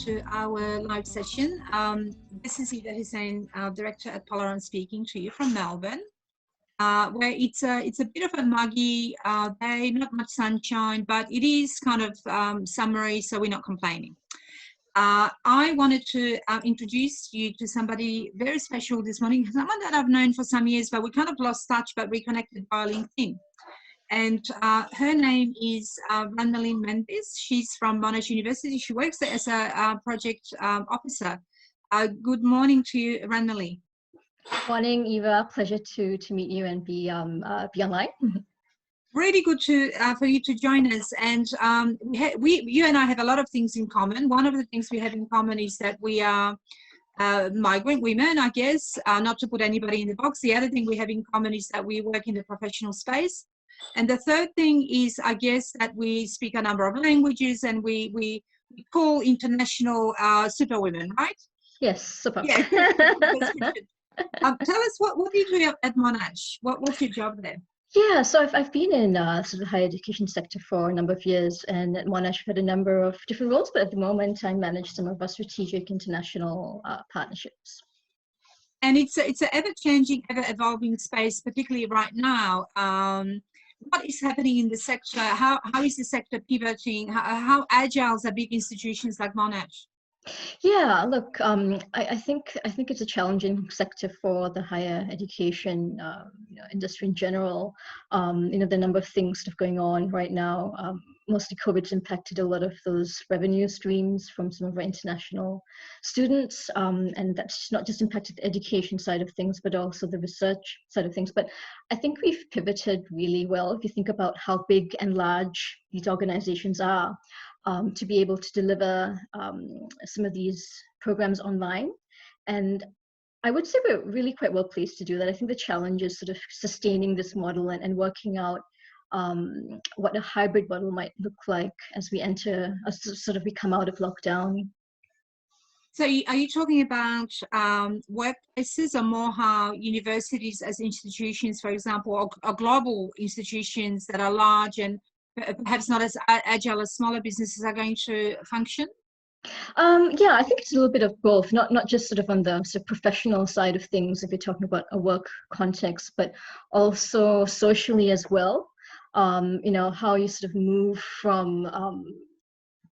to our live session. This is Eva Hussain, Director at Polaron, speaking to you from Melbourne, where it's a bit of a muggy day, not much sunshine, but it is kind of summery, so we're not complaining. I wanted to introduce you to somebody very special this morning, someone that I've known for some years, but we kind of lost touch, but reconnected via LinkedIn. And her name is Ranmalee Mendis. She's from Monash University. She works as a project officer. Good morning to you, Ranmalee. Morning, Eva. Pleasure to meet you and be online. Really good for you to join us. And you and I have a lot of things in common. One of the things we have in common is that we are migrant women, I guess, not to put anybody in the box. The other thing we have in common is that we work in the professional space. And the third thing is, I guess, that we speak a number of languages and we call international superwomen, right? Yes, super. Yeah. Tell us, what do you do at Monash? What's your job there? Yeah, so I've been in sort of the higher education sector for a number of years, and at Monash I've had a number of different roles, but at the moment I manage some of our strategic international partnerships. And it's an ever-changing, ever-evolving space, particularly right now. What is happening in the sector? How is the sector pivoting? How agile are big institutions like Monash? Yeah, look, I think it's a challenging sector for the higher education industry in general. The number of things that are going on right now. Mostly COVID's impacted a lot of those revenue streams from some of our international students, and that's not just impacted the education side of things, but also the research side of things. But I think we've pivoted really well if you think about how big and large these organizations are. To be able to deliver some of these programs online. And I would say we're really quite well placed to do that. I think the challenge is sort of sustaining this model and working out what a hybrid model might look like as we we come out of lockdown. So are you talking about workplaces, or more how universities as institutions, for example, or global institutions that are large and perhaps not as agile as smaller businesses are going to function? Yeah, I think it's a little bit of both, not just sort of on the sort of professional side of things, if you're talking about a work context, but also socially as well. How you sort of move from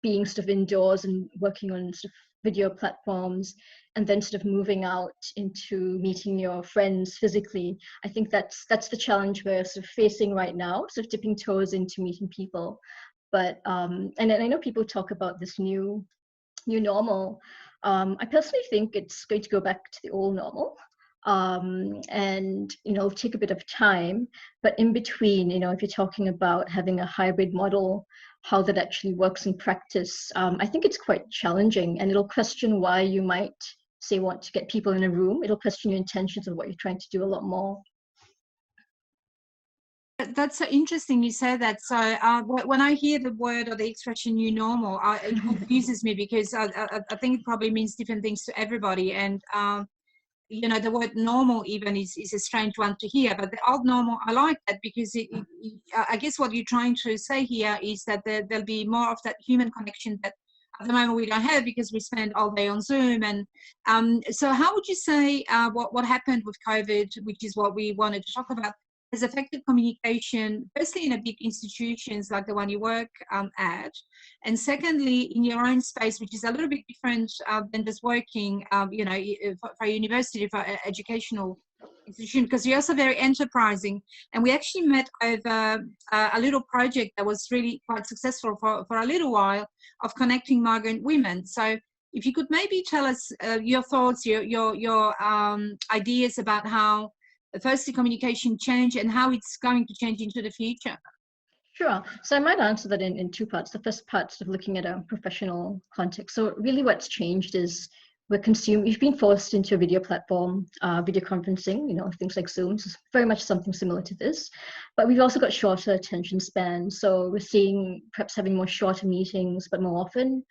being sort of indoors and working on sort of video platforms and then sort of moving out into meeting your friends physically. I think that's the challenge we're sort of facing right now, sort of dipping toes into meeting people. But and I know people talk about this new normal. I personally think it's going to go back to the old normal. And it'll take a bit of time, but in between, if you're talking about having a hybrid model, how that actually works in practice, I think it's quite challenging, and it'll question why you might say want to get people in a room. It'll question your intentions of what you're trying to do a lot more. That's so interesting you say that. So when I hear the word or the expression new normal, it confuses me, because I think it probably means different things to everybody. And the word normal even is a strange one to hear, but the old normal, I like that, because I guess what you're trying to say here is that there'll be more of that human connection that at the moment we don't have, because we spend all day on Zoom. And so how would you say what happened with COVID, which is what we wanted to talk about, has affected communication, firstly in a big institutions like the one you work at, and secondly in your own space, which is a little bit different than just working, for a university, for an educational institution, because you're also very enterprising. And we actually met over a little project that was really quite successful for a little while, of connecting migrant women. So if you could maybe tell us your thoughts, your ideas about how firstly communication change and how it's going to change into the future. Sure. So I might answer that in two parts. The first part is looking at a professional context. So really what's changed is we've been forced into a video platform, video conferencing, things like Zoom. So it's very much something similar to this, but we've also got shorter attention spans. So we're seeing perhaps having more shorter meetings, but more often,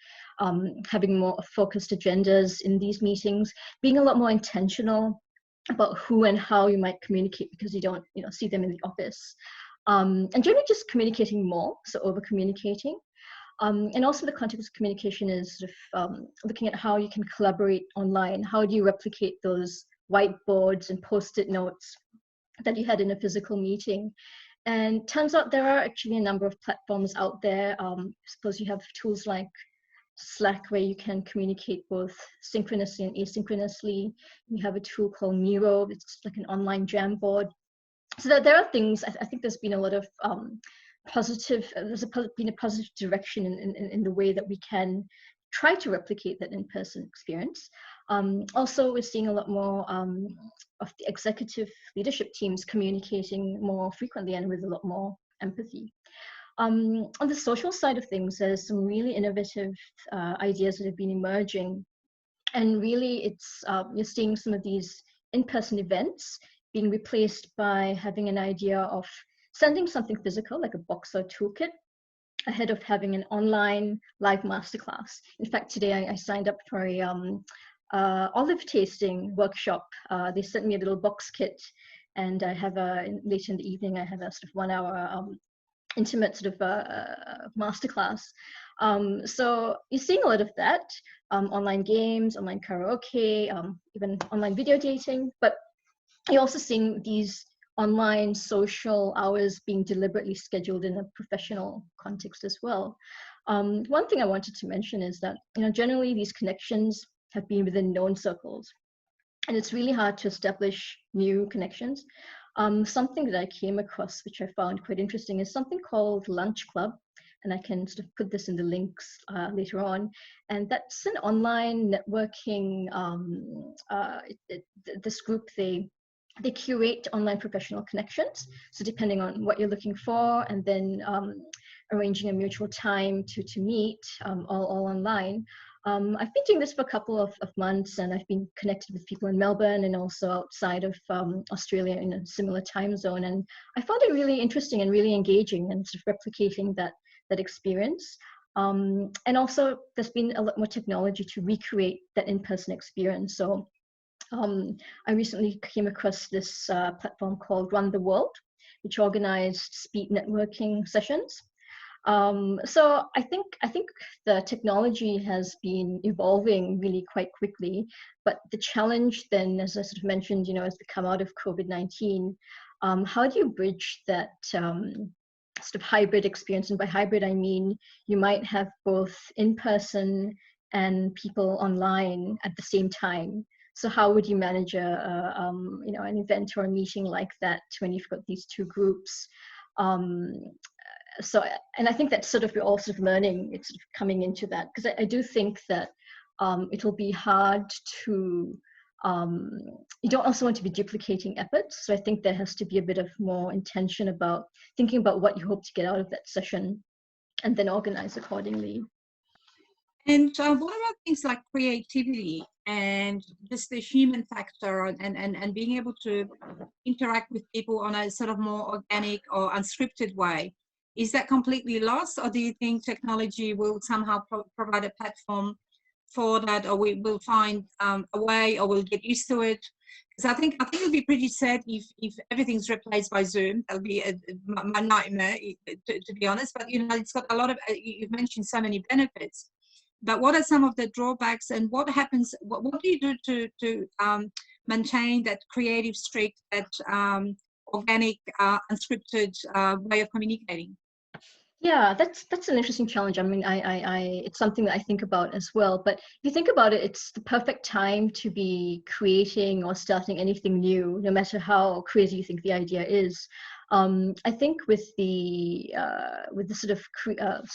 having more focused agendas in these meetings, being a lot more intentional about who and how you might communicate, because you don't see them in the office, and generally just communicating more, so over communicating. And also the context of communication is sort of looking at how you can collaborate online. How do you replicate those whiteboards and post-it notes that you had in a physical meeting? And turns out there are actually a number of platforms out there. I suppose you have tools like Slack, where you can communicate both synchronously and asynchronously. You have a tool called Miro, it's like an online Jamboard. So that there are things, I think there's been a lot of been a positive direction in the way that we can try to replicate that in-person experience. Also, we're seeing a lot more of the executive leadership teams communicating more frequently and with a lot more empathy. On the social side of things, there's some really innovative ideas that have been emerging. And really, it's you're seeing some of these in-person events being replaced by having an idea of sending something physical, like a box or toolkit, ahead of having an online live masterclass. In fact, today I signed up for a olive tasting workshop. They sent me a little box kit, and I have later in the evening, I have a sort of 1 hour intimate sort of masterclass. So you're seeing a lot of that, online games, online karaoke, even online video dating, but you're also seeing these online social hours being deliberately scheduled in a professional context as well. One thing I wanted to mention is that, generally these connections have been within known circles, and it's really hard to establish new connections. Something that I came across, which I found quite interesting, is something called Lunch Club, and I can sort of put this in the links later on. And that's an online networking. This group, they curate online professional connections. So depending on what you're looking for, and then arranging a mutual time to meet, all online. I've been doing this for a couple of months, and I've been connected with people in Melbourne and also outside of Australia in a similar time zone. And I found it really interesting and really engaging, and sort of replicating that experience. And also there's been a lot more technology to recreate that in-person experience. So I recently came across this platform called Run the World, which organized speed networking sessions. So I think the technology has been evolving really quite quickly, but the challenge then, as I sort of mentioned, as we come out of COVID-19, how do you bridge that sort of hybrid experience? And by hybrid, I mean you might have both in-person and people online at the same time. So how would you manage an event or a meeting like that when you've got these two groups? So, and I think that's sort of, we're all sort of learning, it's sort of coming into that, because I do think that it'll be hard to, you don't also want to be duplicating efforts. So I think there has to be a bit of more intention about thinking about what you hope to get out of that session, and then organize accordingly. And what about things like creativity and just the human factor, and being able to interact with people on a sort of more organic or unscripted way? Is that completely lost, or do you think technology will somehow provide a platform for that, or we will find a way, or we'll get used to it? Because I think it'll be pretty sad if everything's replaced by Zoom. That'll be my nightmare, to be honest. But it's got a lot of. You've mentioned so many benefits. But what are some of the drawbacks, and what happens? What do you do to maintain that creative streak, that organic, unscripted way of communicating? Yeah, that's an interesting challenge. I mean, it's something that I think about as well. But if you think about it, it's the perfect time to be creating or starting anything new, no matter how crazy you think the idea is. I think with the sort of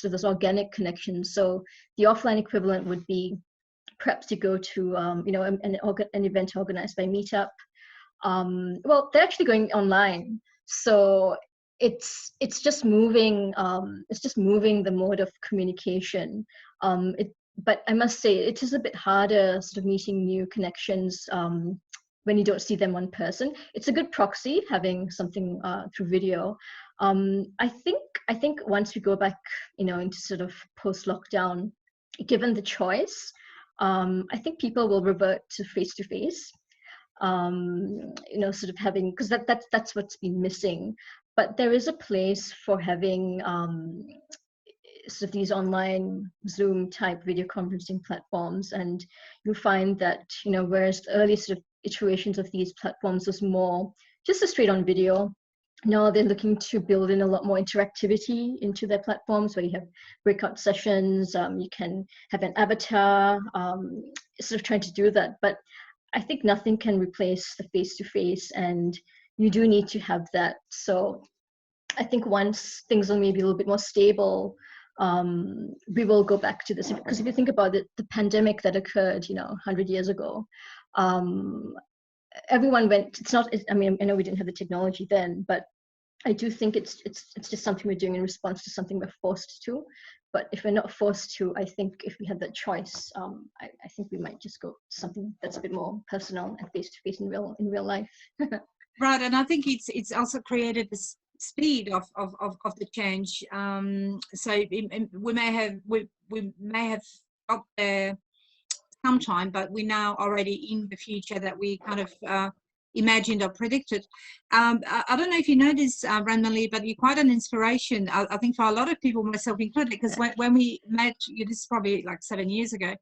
this organic connection. So the offline equivalent would be perhaps to go to an event organized by Meetup. Well, they're actually going online, so it's just moving the mode of communication. But I must say it is a bit harder sort of meeting new connections when you don't see them in person. It's a good proxy having something through video. I think once we go back, into sort of post-lockdown, given the choice, I think people will revert to face-to-face. Sort of having, because that's what's been missing. But there is a place for having sort of these online Zoom type video conferencing platforms, and you'll find that, you know, whereas the early sort of iterations of these platforms was more just a straight on video, now they're looking to build in a lot more interactivity into their platforms, where you have breakout sessions, you can have an avatar, sort of trying to do that. But I think nothing can replace the face-to-face, and you do need to have that. So I think once things are maybe a little bit more stable, we will go back to this. Because if you think about it, the pandemic that occurred, you know, 100 years ago, everyone went, it's not, I mean, I know we didn't have the technology then, but I do think it's just something we're doing in response to something we're forced to. But if we're not forced to, I think if we had that choice, I think we might just go to something that's a bit more personal and face-to-face in real life. Right, and I think it's also created this speed of the change. So we may have got there sometime, but we're now already in the future that we kind of imagined or predicted. I don't know if you know this, Ranmalee, but you're quite an inspiration, I think, for a lot of people, myself included, because when we met you, this is probably like 7 years ago,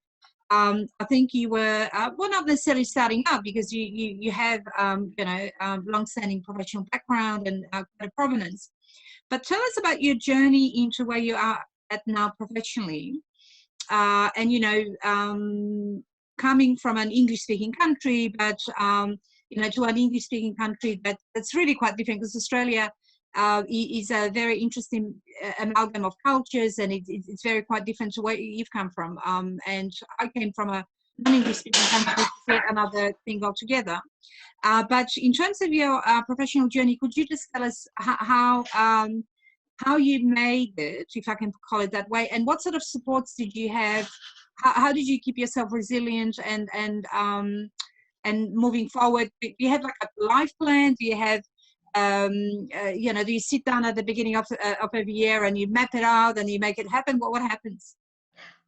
I think you were, well, not necessarily starting up, because you have, you know, long-standing professional background and provenance. But tell us about your journey into where you are at now professionally. And, you know, coming from an English-speaking country, but, you know, to an English-speaking country that's really quite different, because Australia is a very interesting amalgam of cultures, and it's very quite different to where you've come from. And I came from a non-English-speaking country, another thing altogether. But in terms of your professional journey, could you just tell us how you made it, if I can call it that way, and what sort of supports did you have? How did you keep yourself resilient and moving forward? Do you have like a life plan? Do you have, you know, do you sit down at the beginning of every year and you map it out and you make it happen? What happens?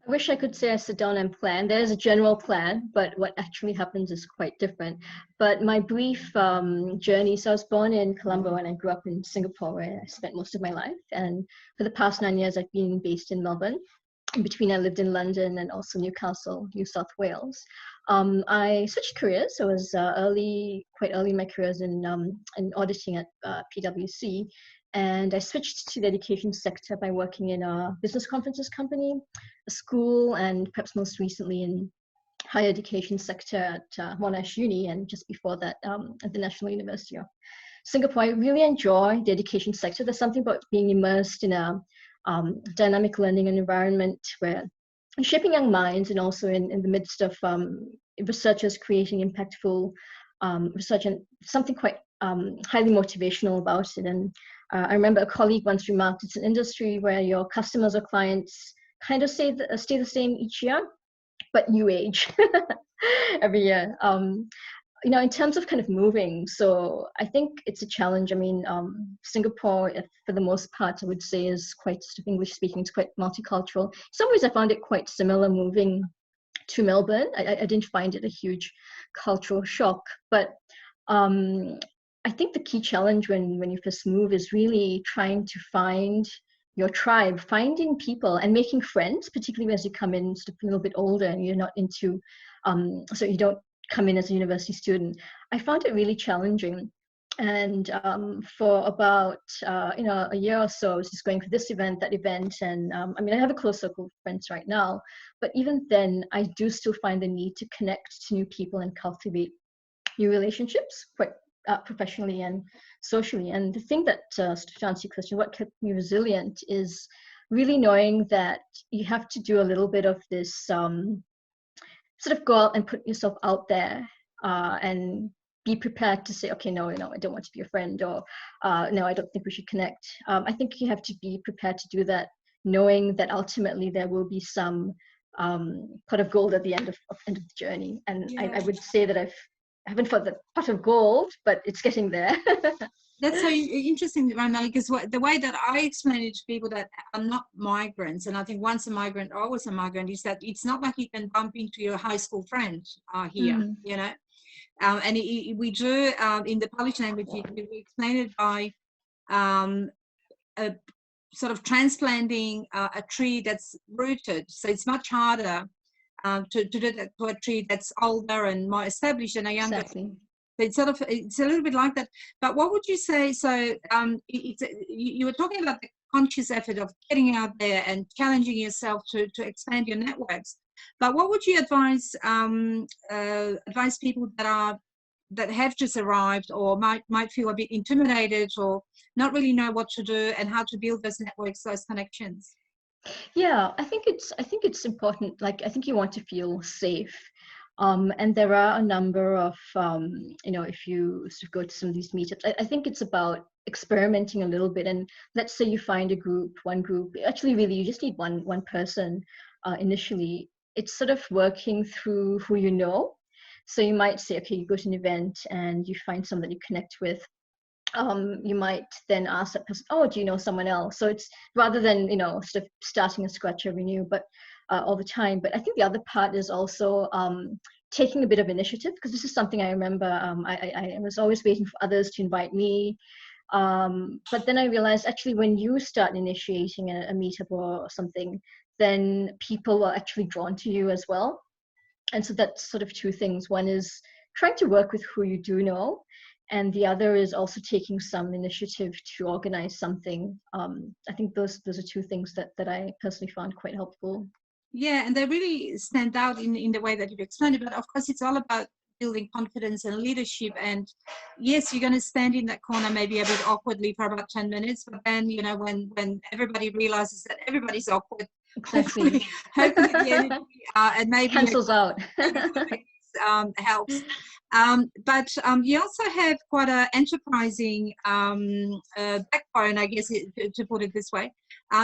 I wish I could say I sit down and plan. There's a general plan, but what actually happens is quite different. But my brief journey, so I was born in Colombo and I grew up in Singapore, where I spent most of my life. And for the past 9 years, I've been based in Melbourne. In between, I lived in London and also Newcastle, New South Wales. I switched careers. So I was quite early in my careers in auditing at PwC. And I switched to the education sector by working in a business conferences company, a school, and perhaps most recently in higher education sector at Monash Uni, and just before that at the National University of Singapore. I really enjoy the education sector. There's something about being immersed in a dynamic learning environment where you're shaping young minds, and also in the midst of researchers creating impactful research, and something quite highly motivational about it. And I remember a colleague once remarked, it's an industry where your customers or clients kind of stay the same each year, but you age every year. You know, in terms of kind of moving, so I think it's a challenge. I mean, Singapore, for the most part, I would say, is quite sort of English speaking. It's quite multicultural. In some ways, I found it quite similar moving to Melbourne. I didn't find it a huge cultural shock, but I think the key challenge when you first move is really trying to find your tribe, finding people and making friends, particularly as you come in sort of a little bit older and you're not into, so you don't come in as a university student. I found it really challenging. And for about, you know, a year or so, I was just going for this event, that event. And I mean, I have a close circle of friends right now, but even then I do still find the need to connect to new people and cultivate new relationships, quite professionally and socially. And the thing that, to answer your question, what kept me resilient is really knowing that you have to do a little bit of this sort of go out and put yourself out there and be prepared to say, okay, no, I don't want to be a friend, or no, I don't think we should connect. I think you have to be prepared to do that, knowing that ultimately there will be some pot of gold at the end of the journey. And yeah. I would say that I haven't found the pot of gold, but it's getting there. That's so interesting, Ranmalee, because the way that I explain it to people that are not migrants, and I think once a migrant, always a migrant, is that it's not like you can bump into your high school friend here, you know. And we do, in the Polish language, we explain it by sort of transplanting a tree that's rooted. So it's much harder to do that to a tree that's older and more established than a younger. Exactly. It's sort of, it's a little bit like that. But what would you say? So you were talking about the conscious effort of getting out there and challenging yourself to expand your networks. But what would you advise advise people that have just arrived or might feel a bit intimidated or not really know what to do and how to build those networks, those connections? Yeah, I think it's important. Like, I think you want to feel safe. And there are a number of, if you sort of go to some of these meetups, I think it's about experimenting a little bit. And let's say you find one group, actually really you just need one person initially. It's sort of working through who you know. So you might say, okay, you go to an event and you find someone that you connect with. You might then ask that person, oh, do you know someone else? So it's rather than, sort of starting a scratch every new, but all the time. But I think the other part is also taking a bit of initiative, because this is something I remember. I was always waiting for others to invite me. But then I realized actually when you start initiating a meetup or something, then people are actually drawn to you as well. And so that's sort of two things. One is trying to work with who you do know, and the other is also taking some initiative to organize something. I think those are two things that I personally found quite helpful. Yeah, and they really stand out in the way that you've explained it. But of course, it's all about building confidence and leadership. And yes, you're going to stand in that corner maybe a bit awkwardly for about 10 minutes. But then, when everybody realizes that everybody's awkward, Exactly. hopefully the energy and maybe cancels out. helps. But you also have quite an enterprising backbone, I guess, to put it this way.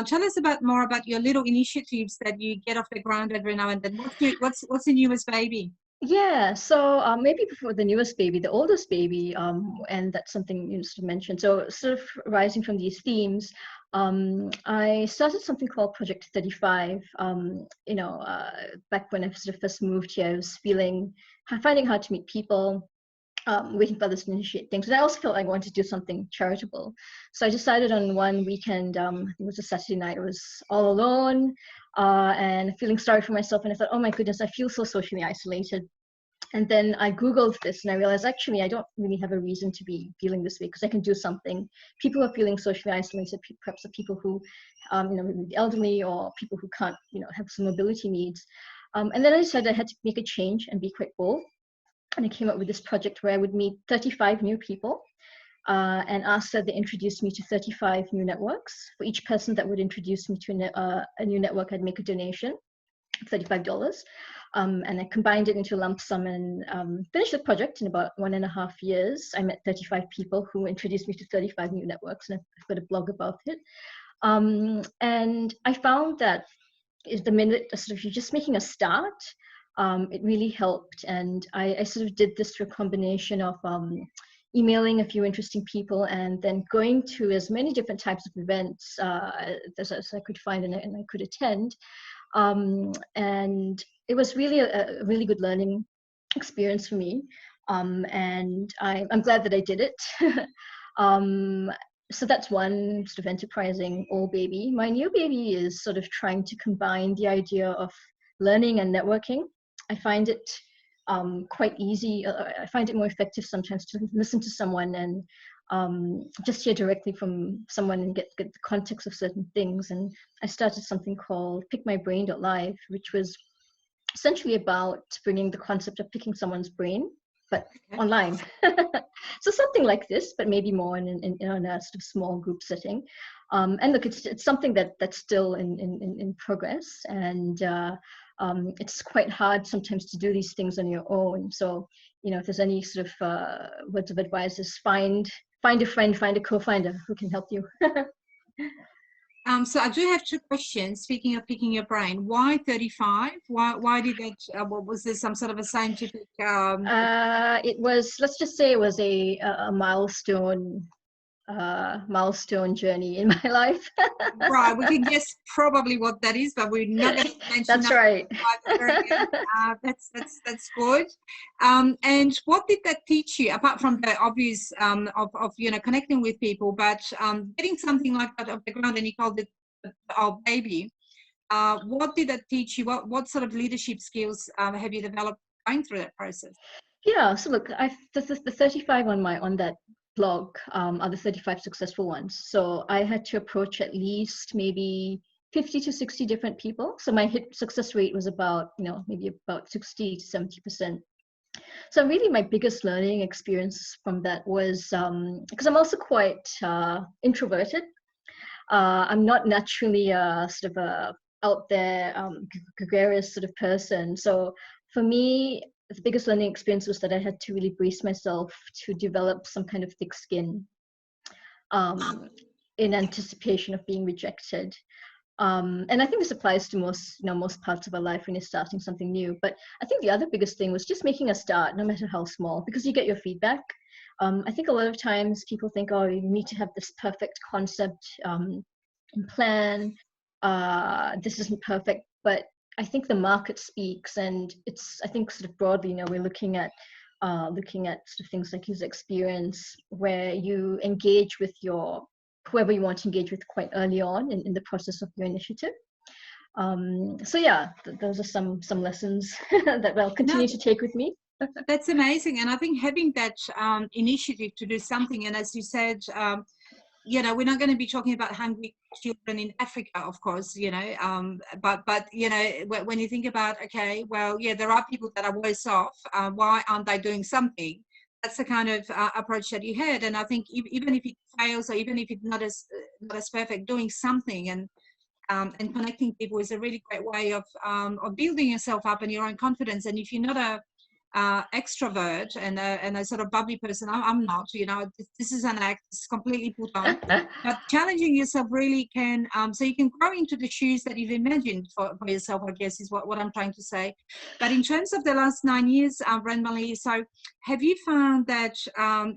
Tell us more about your little initiatives that you get off the ground every now and then. What's the newest baby? Yeah, so maybe before the newest baby, the oldest baby, and that's something you sort of mentioned. So sort of rising from these themes, I started something called Project 35. Back when I sort of first moved here, I was finding it hard to meet people, waiting for others to initiate things. And I also felt I wanted to do something charitable. So I decided on one weekend, I think it was a Saturday night, I was all alone and feeling sorry for myself. And I thought, oh my goodness, I feel so socially isolated. And then I Googled this and I realized actually I don't really have a reason to be feeling this way, because I can do something. People are feeling socially isolated, perhaps the people who, maybe the elderly or people who can't, have some mobility needs. And then I decided I had to make a change and be quite bold. And I came up with this project where I would meet 35 new people and ask that they introduce me to 35 new networks. For each person that would introduce me to a new network, I'd make a donation, $35. And I combined it into a lump sum and finished the project in about 1.5 years. I met 35 people who introduced me to 35 new networks, and I've got a blog about it. And I found that the minute sort of you're just making a start, it really helped. And I sort of did this through a combination of emailing a few interesting people and then going to as many different types of events as I could find and I could attend. And it was really a really good learning experience for me. And I'm glad that I did it. So that's one sort of enterprising old baby. My new baby is sort of trying to combine the idea of learning and networking. I find it quite easy. I find it more effective sometimes to listen to someone and just hear directly from someone and get the context of certain things. And I started something called pickmybrain.live, which was essentially about bringing the concept of picking someone's brain, but online. So something like this, but maybe more in a sort of small group setting. And look, it's something that's still in progress, and it's quite hard sometimes to do these things on your own. So, if there's any sort of words of advice, is find a friend, find a co-finder who can help you. So I do have two questions. Speaking of picking your brain, why 35? Why did that? What was there some sort of a scientific? It was, let's just say, it was a milestone milestone journey in my life. Right, we can guess probably what that is, but we're not going to mention That's that. right. That's good. And what did that teach you, apart from the obvious of connecting with people, but getting something like that off the ground, and you called it our baby? What did that teach you? What sort of leadership skills have you developed going through that process? Yeah, so look, the 35 on that blog are the 35 successful ones. So I had to approach at least maybe 50 to 60 different people. So my hit success rate was about, maybe about 60 to 70%. So really my biggest learning experience from that was, because I'm also quite introverted. I'm not naturally sort of a out there, gregarious sort of person. So for me, the biggest learning experience was that I had to really brace myself to develop some kind of thick skin in anticipation of being rejected. And I think this applies to most parts of our life when you're starting something new. But I think the other biggest thing was just making a start, no matter how small, because you get your feedback. I think a lot of times people think, oh, you need to have this perfect concept and plan. This isn't perfect, but I think the market speaks, and I think sort of broadly, we're looking at sort of things like user experience, where you engage with whoever you want to engage with quite early on in the process of your initiative. So yeah, those are some lessons that I'll continue to take with me. That's amazing. And I think having that initiative to do something, and as you said, we're not going to be talking about hungry children in Africa, of course, but when you think about, okay, well, yeah, there are people that are worse off. Why aren't they doing something? That's the kind of approach that you had. And I think even if it fails, or even if it's not as perfect, doing something and connecting people is a really great way of building yourself up and your own confidence. And if you're not a extrovert and a sort of bubbly person, I'm not, this is an act, it's completely put on, but challenging yourself really can, so you can grow into the shoes that you've imagined for yourself, I guess is what I'm trying to say. But in terms of the last 9 years, Ranmalee, so have you found that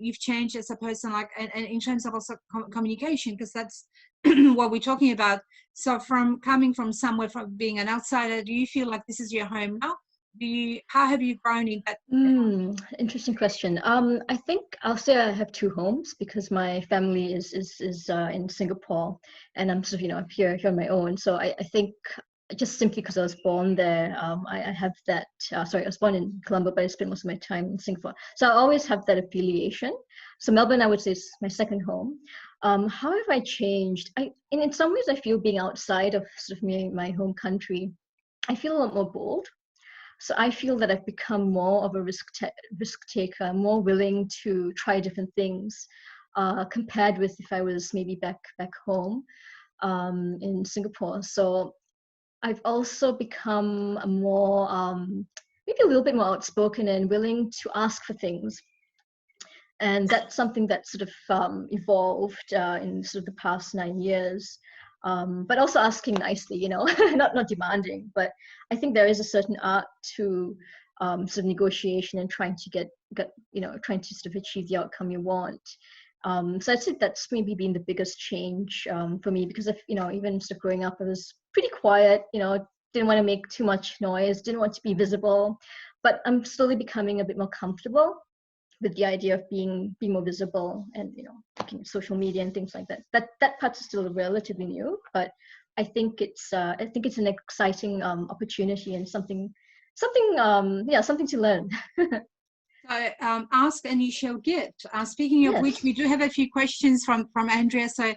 you've changed as a person, like, and in terms of also communication, because that's what we're talking about. So from coming from somewhere, from being an outsider, do you feel like this is your home now? How have you grown in that? Interesting question. I think I'll say I have two homes, because my family is in Singapore, and I'm sort of I'm here on my own. So I think just simply because I was born there, I have that. I was born in Colombo, but I spent most of my time in Singapore. So I always have that affiliation. So Melbourne, I would say, is my second home. How have I changed? In some ways, I feel being outside of sort of my home country, I feel a lot more bold. So I feel that I've become more of a risk taker, more willing to try different things, compared with if I was maybe back home in Singapore. So I've also become maybe a little bit more outspoken and willing to ask for things. And that's something that sort of evolved in sort of the past 9 years. But also asking nicely, not demanding. But I think there is a certain art to sort of negotiation and trying to trying to sort of achieve the outcome you want. So I'd say that's maybe been the biggest change for me, because even sort of growing up, I was pretty quiet. Didn't want to make too much noise, didn't want to be visible. But I'm slowly becoming a bit more comfortable with the idea of being more visible, and looking at social media and things like that. That part is still relatively new, but I think it's an exciting opportunity and something to learn. So ask and you shall get. Speaking of which, we do have a few questions from Andrea. So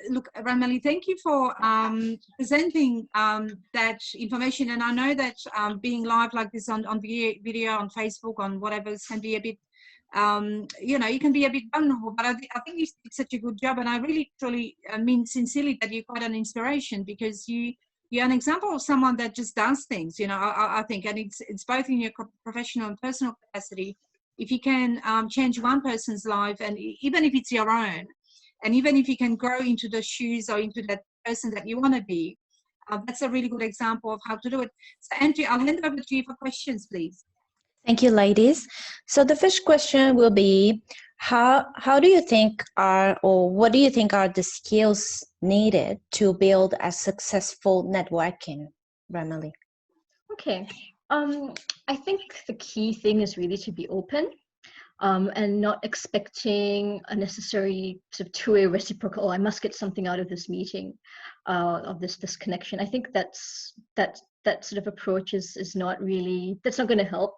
look, Ranmalee, thank you for presenting that information. And I know that being live like this on video on Facebook, on whatever, can be a bit, you can be a bit vulnerable, but I think you did such a good job. And I really, truly mean sincerely that you're quite an inspiration, because you're an example of someone that just does things, I think, and it's both in your professional and personal capacity. If you can change one person's life, and even if it's your own, and even if you can grow into the shoes or into that person that you want to be, that's a really good example of how to do it. So Andrea, I'll hand over to you for questions, please. Thank you, ladies. So the first question will be, How do you think are, or what do you think are the skills needed to build a successful networking, Ranmalee? Okay. I think the key thing is really to be open. And not expecting a necessary sort of two-way reciprocal, I must get something out of this meeting, of this connection. I think that sort of approach is not really, that's not going to help.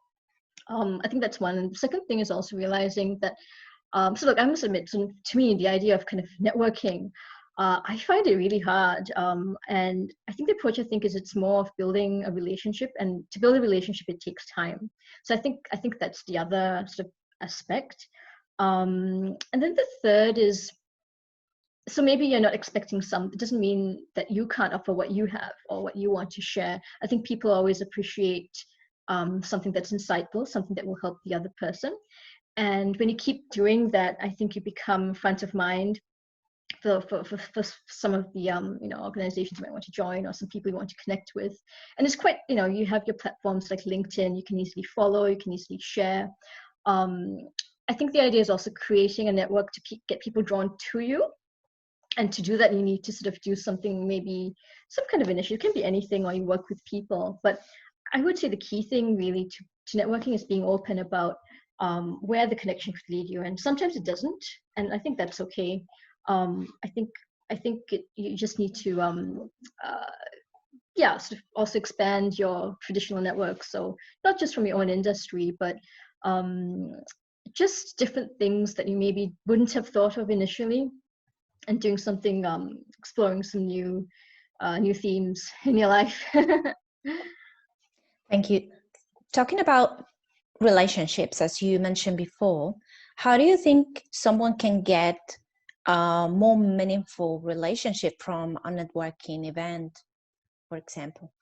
I think that's one. And the second thing is also realizing that, so look, I must admit, to me, the idea of kind of networking, I find it really hard. And I think the approach, I think, is it's more of building a relationship, and to build a relationship, it takes time. So I think that's the other sort of aspect. And then the third is, so maybe you're not expecting it doesn't mean that you can't offer what you have or what you want to share. I think people always appreciate something that's insightful, something that will help the other person. And when you keep doing that, I think you become front of mind for some of the organizations you might want to join, or some people you want to connect with. And it's quite, you have your platforms like LinkedIn, you can easily follow, you can easily share. I think the idea is also creating a network to get people drawn to you. And to do that, you need to sort of do something, maybe some kind of initiative. It can be anything, or you work with people. But I would say the key thing really to networking is being open about where the connection could lead you. And sometimes it doesn't. And I think that's okay. I think you just need to sort of also expand your traditional network. So not just from your own industry, but just different things that you maybe wouldn't have thought of initially, and doing something, exploring some new themes in your life. Thank you. Talking about relationships, as you mentioned before, how do you think someone can get a more meaningful relationship from a networking event, for example?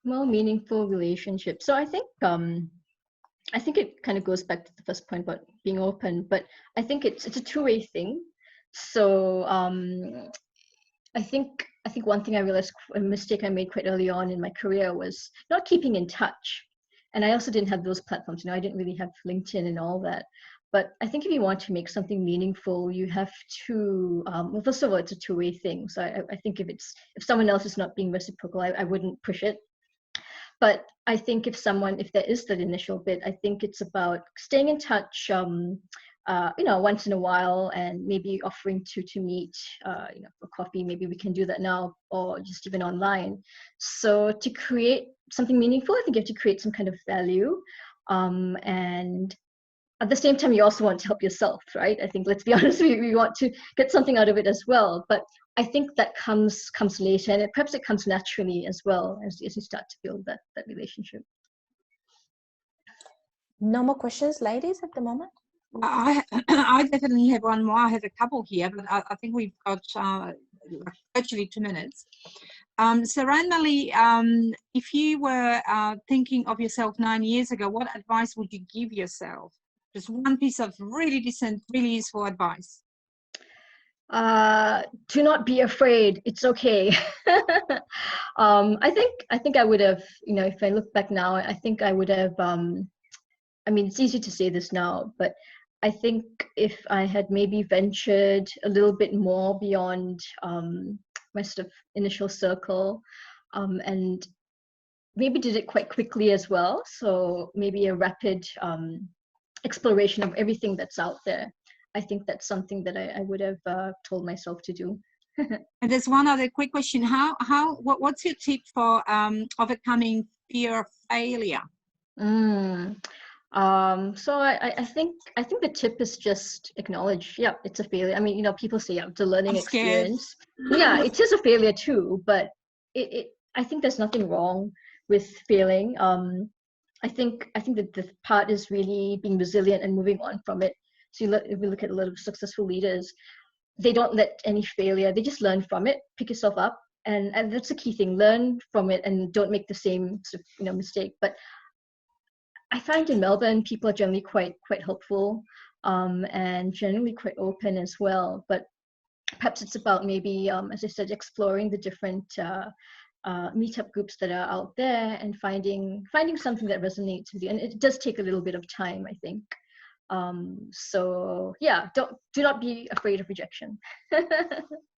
More meaningful relationship. So I think it kind of goes back to the first point about being open, but I think it's a two-way thing. So I think one thing I realized, a mistake I made quite early on in my career, was not keeping in touch. And I also didn't have those platforms. I didn't really have LinkedIn and all that. But I think if you want to make something meaningful, you have to, well, first of all, it's a two-way thing. So I think if someone else is not being reciprocal, I wouldn't push it. But I think if there is that initial bit, I think it's about staying in touch, once in a while, and maybe offering to meet, for coffee. Maybe we can do that now, or just even online. So to create something meaningful, I think you have to create some kind of value, and at the same time, you also want to help yourself, right? I think, let's be honest, we want to get something out of it as well. But I think that comes later, and perhaps it comes naturally as well as you start to build that relationship. No more questions, ladies, at the moment? I definitely have one more. I have a couple here, but I think we've got virtually 2 minutes. So Ranmalee, if you were thinking of yourself 9 years ago, what advice would you give yourself? Just one piece of really decent, really useful advice. Do not be afraid. It's okay. I think I would have, if I look back now, I think I would have, it's easy to say this now, but I think if I had maybe ventured a little bit more beyond my sort of initial circle, and maybe did it quite quickly as well. So maybe a rapid exploration of everything that's out there. I think that's something that I would have told myself to do. And there's one other quick question. What's your tip for overcoming fear of failure? So I think the tip is just acknowledge, yeah, it's a failure. People say, yeah, it's a learning experience. Yeah, it is a failure too, but I think there's nothing wrong with failing. I think that the part is really being resilient and moving on from it. So if we look at a lot of successful leaders, they don't let any failure, they just learn from it, pick yourself up, and that's the key thing. Learn from it and don't make the same sort of mistake. But I find in Melbourne, people are generally quite helpful, and generally quite open as well. But perhaps it's about maybe, as I said, exploring the different meetup groups that are out there, and finding something that resonates with you. And it does take a little bit of time, I think. So yeah, do not be afraid of rejection.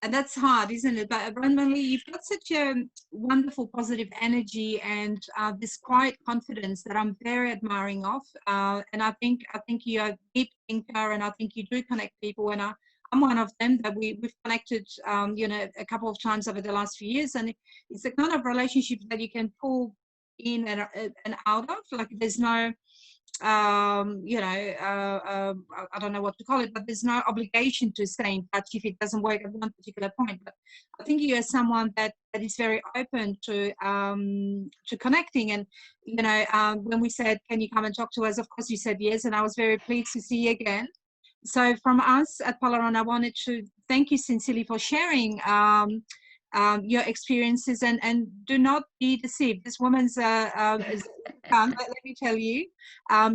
And that's hard, isn't it? But Ranmalee, you've got such a wonderful positive energy and this quiet confidence that I'm very admiring of. And I think you're a deep thinker, and I think you do connect people. And I'm one of them that we've connected, a couple of times over the last few years. And it's the kind of relationship that you can pull in and out of. Like there's no I don't know what to call it, but there's no obligation to stay in touch if it doesn't work at one particular point. But I think you are someone that is very open to connecting. And when we said, can you come and talk to us, of course you said yes, and I was very pleased to see you again. So from us at Polaron, I wanted to thank you sincerely for sharing your experiences, and do not be deceived. This woman's let me tell you,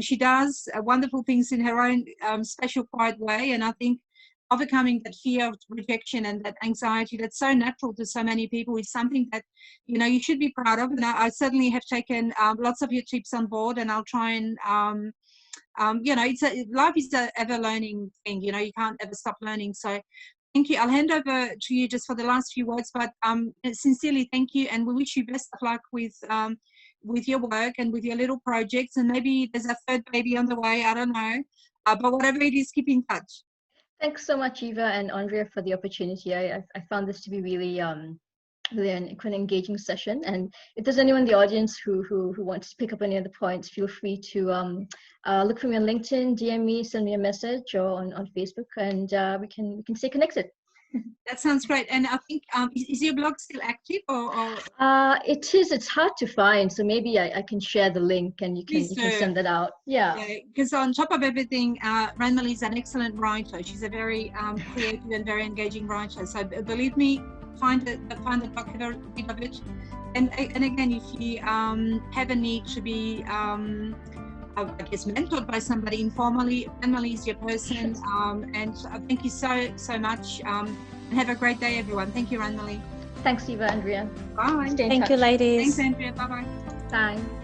she does wonderful things in her own special, quiet way. And I think overcoming that fear of rejection and that anxiety that's so natural to so many people is something that you should be proud of. And I certainly have taken lots of your tips on board, and I'll try and life is an ever learning thing. You can't ever stop learning. So thank you. I'll hand over to you just for the last few words, but sincerely thank you, and we wish you best of luck with your work and with your little projects, and maybe there's a third baby on the way, I don't know, but whatever it is, keep in touch. Thanks so much, Eva and Andrea, for the opportunity. I found this to be really really an engaging session, and if there's anyone in the audience who wants to pick up any other points, feel free to look for me on LinkedIn, DM me, send me a message, or on Facebook, and we can stay connected. That sounds great. And I think is your blog still active, or? It is. It's hard to find, so maybe I can share the link, and you can send that out. Yeah. Because on top of everything, Ranmalee is an excellent writer. She's a very creative and very engaging writer. So believe me, find the blog, have a bit of it. And again, if you have a need to be I guess mentored by somebody informally, Ranmalee is your person. And thank you so much. And have a great day, everyone. Thank you, Ranmalee. Thanks, Eva, Andrea. Bye. Thank you, ladies. Thanks, Andrea. Bye-bye. Bye.